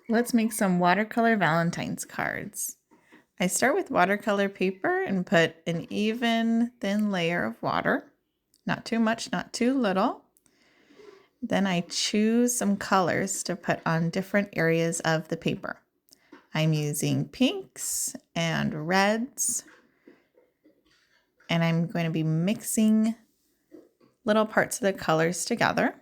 Let's make some watercolor Valentine's cards. I start with watercolor paper and put an even thin layer of water. Not too much, not too little. Then I choose some colors to put on different areas of the paper. I'm using pinks and reds, and I'm going to be mixing little parts of the colors together.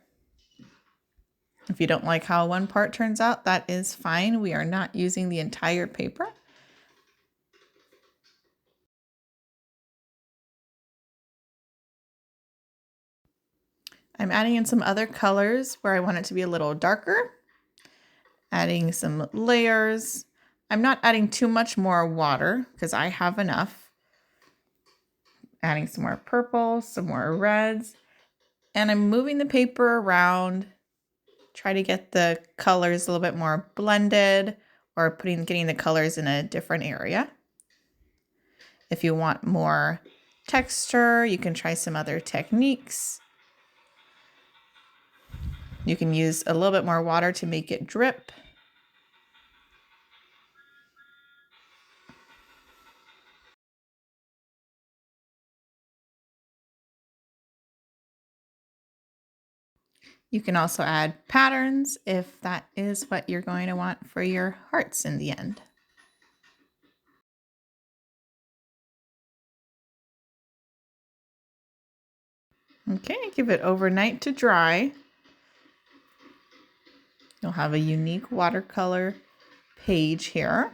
If you don't like how one part turns out, that is fine. We are not using the entire paper. I'm adding in some other colors where I want it to be a little darker. Adding some layers. I'm not adding too much more water because I have enough. Adding some more purple, some more reds. And I'm moving the paper around. Try to get the colors a little bit more blended or getting the colors in a different area. If you want more texture, you can try some other techniques. You can use a little bit more water to make it drip. You can also add patterns if that is what you're going to want for your hearts in the end. Okay, give it overnight to dry. You'll have a unique watercolor page here.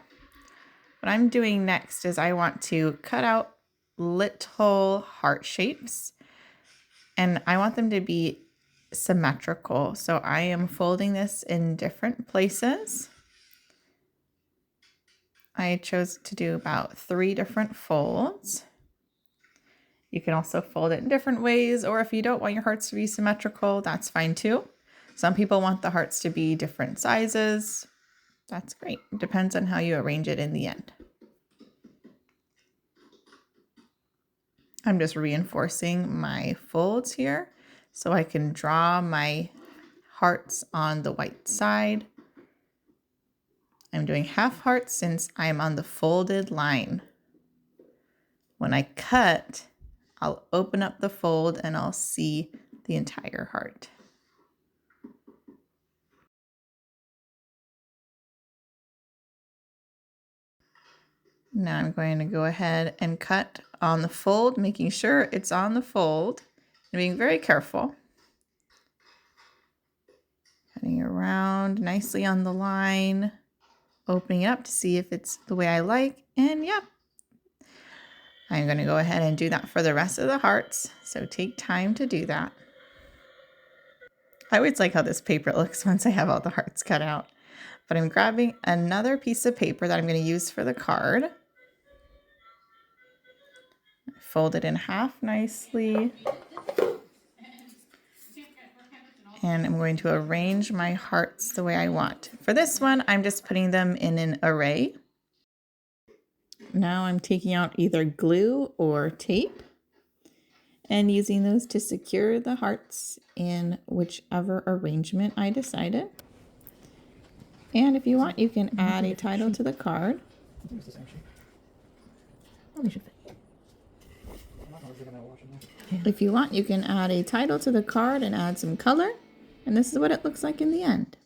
What I'm doing next is I want to cut out little heart shapes, and I want them to be symmetrical. So I am folding this in different places. I chose to do about 3 different folds. You can also fold it in different ways, or if you don't want your hearts to be symmetrical, that's fine too. Some people want the hearts to be different sizes. That's great. It depends on how you arrange it in the end. I'm just reinforcing my folds here so I can draw my hearts on the white side. I'm doing half hearts since I'm on the folded line. When I cut, I'll open up the fold and I'll see the entire heart. Now I'm going to go ahead and cut on the fold, making sure it's on the fold and being very careful. Cutting around nicely on the line, opening it up to see if it's the way I like, and yeah. I'm going to go ahead and do that for the rest of the hearts, so take time to do that. I always like how this paper looks once I have all the hearts cut out. But I'm grabbing another piece of paper that I'm going to use for the card. Fold it in half nicely. And I'm going to arrange my hearts the way I want. For this one, I'm just putting them in an array. Now I'm taking out either glue or tape and using those to secure the hearts in whichever arrangement I decided. And if you want, you can add a title to the card. If you want, you can add a title to the card and add some color. And this is what it looks like in the end.